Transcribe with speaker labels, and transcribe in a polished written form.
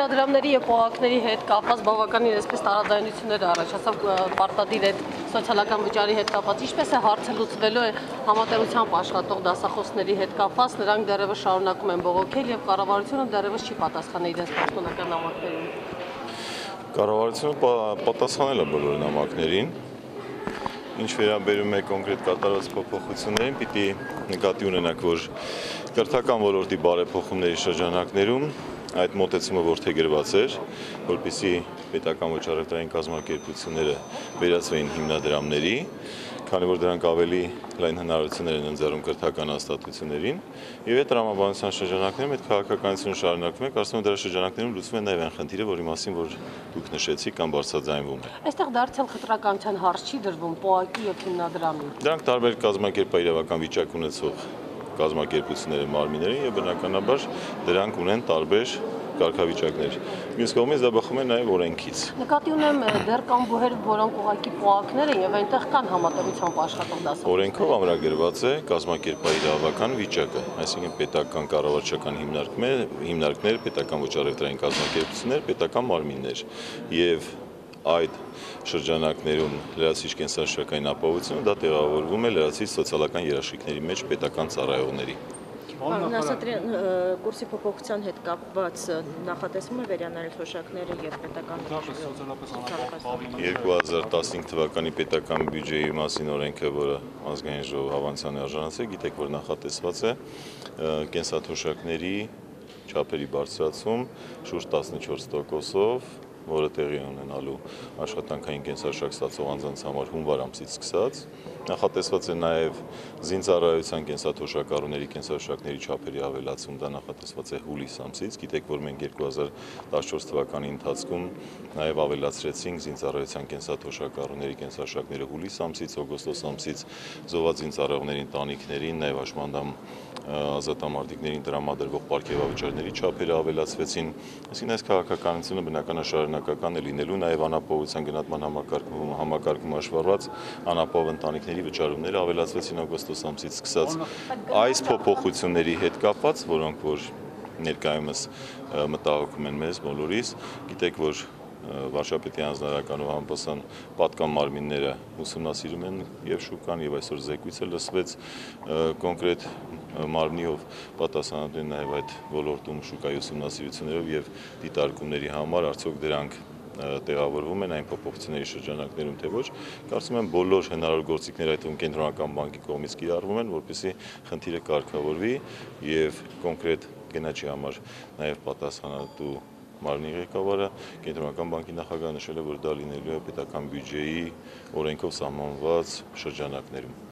Speaker 1: հիմնադրամների եւ պողակների հետ կապված բավականին այսպես տարաձայնություններ առաջացավ պարտադիր այդ սոցիալական վճարի հետ կապված, ինչպես է հարցը լուծվելու է համատեղությամբ աշխատող դասախոսների հետ կապված, նրանք դեռևս շարունակում են բողոքել եւ կառավարությունը դեռևս չի պատասխանել իրենց պաշտոնական նամակներին։
Speaker 2: Կառավարությունը պատասխանել է բոլոր նամակներին։ Ինչ վերաբերում է կոնկրետ կատարված փոփոխություններին, պիտի նկատի ունենաք, որ կրթական ոլորտի բարեփոխումների շրջանակներում այդ մոտեցումը որդեգրված էր, որպեսզի պետական ոչ առևտրային կազմակերպությունները վերածվեին հիմնադրամների, քանի որ դրանք ավելի լայն հնարավորություններ են ընձեռում կրթական հաստատություններին, եւ այդ տրամաբանության շրջանակներում այդ քաղաքականությունը շարունակվում է, կարծում եմ դրա շրջանակներում լուծվում է նաեւ այն խնդիրը, որի մասին որ դուք նշեցիք կամ բարձրաձայնվում է։
Speaker 1: Այստեղ դարձյալ խտրականության հարց չի դրվում պողակի եւ հիմնադրամի։
Speaker 2: Դրանք տարբեր կազմակերպական վիճակ ունեցող կազմակերպությունների մարմիններին եւ բնականաբար դրանք ունեն տարբեր կարգավիճակներ։ Մյուս կողմից դա բխում է նաեւ օրենքից։
Speaker 1: Նկատի ունեմ դեռ կան բուհեր, որոնք ուղղակի պողակներ են եւ այնտեղ կան համատեղությամբ աշխատող դասախոսներ։
Speaker 2: Օրենքով ամրագրված է կազմակերպական վիճակը, այսինքն պետական կառավարչական հիմնարկներ, պետական ոչ առևտրային կազմակերպություններ, պետական մարմիններ եւ այդ շրջանակներում լրացիչ կենսաշրջակային ապահովությունը դա տեղավորվում է լրացիչ սոցիալական երաշխիքների մեջ պետական ծառայողների։
Speaker 3: Պարոն Ասատրյան, կուրսի փոփոխության հետ կապված նախատեսվում է վերանայել թոշակները եւ պետական
Speaker 2: 2015 թվականի պետական բյուջեի մասին օրենքը, որը ազգային ժողովը հավանության է արժանացել, գիտեք, որ նախատեսված է կենսաթոշակների չափերի բարձրացում շուրջ 14%-ով, որը տեղի ունենալու աշխատանքային կենսաշարժ ստացող անձանց համար հունվար ամսից սկսած, նախատեսված է նաև զինծառայության կենսաթոշակառուների կենսաշարժների չափերի ավելացում, դա նախատեսված է հուլիս ամսից, գիտեք, որ մենք 2014 թվականի ընթացքում նաև ավելացրեցինք զինծառայության կենսաթոշակառուների կենսաշարժները հուլիս ամսից, օգոստոս ամսից զոհված զինծառայողների ընտանիքներին, նաև հաշմանդամ ազատամարտիկներին տրամադրվող պարգևավճարների չափերը ավելացվեցին, այսինքն այս քաղաքականությունը բնականաբար է լինելու, նաև անապահովության գնահատման համակարգում հաշվառված անապահով ընտանիքների վճարումները ավելացվեցին օգոստոս ամսից սկսած։ Այս փոփոխությունների հետ կապված, որոնք որ ներկայումս մտահոգում են մեզ բոլորիս, գիտեք, որ վարչապետի հանձնարարական ու համապատասխան պատկան մարմինները ուսումնասիրում են եւ շուկան եւ այսօր զեկույցը լսվեց կոնկրետ մարմնիով պատասխանատու են նաեւ այդ ոլորտում շուկայի ուսումնասիրություններով եւ դիտարկումների համար արդյոք դրանք տեղավորվում են այն փոփոխությունների շրջանակներում թե ոչ, կարծում եմ բոլոր հնարավոր գործիքները այդ կենտրոնական բանկի կողմից կիրառվում են, որպեսզի խնդիրը կարգավորվի եւ կոնկրետ գնաճի համար նաեւ պատասխանատու մարմնի ղեկավարը կենտրոնական բանկի նախագահը նշել է, որ դա լինելու է պետական բյուջեի օրենքով սահմանված շրջանակներում։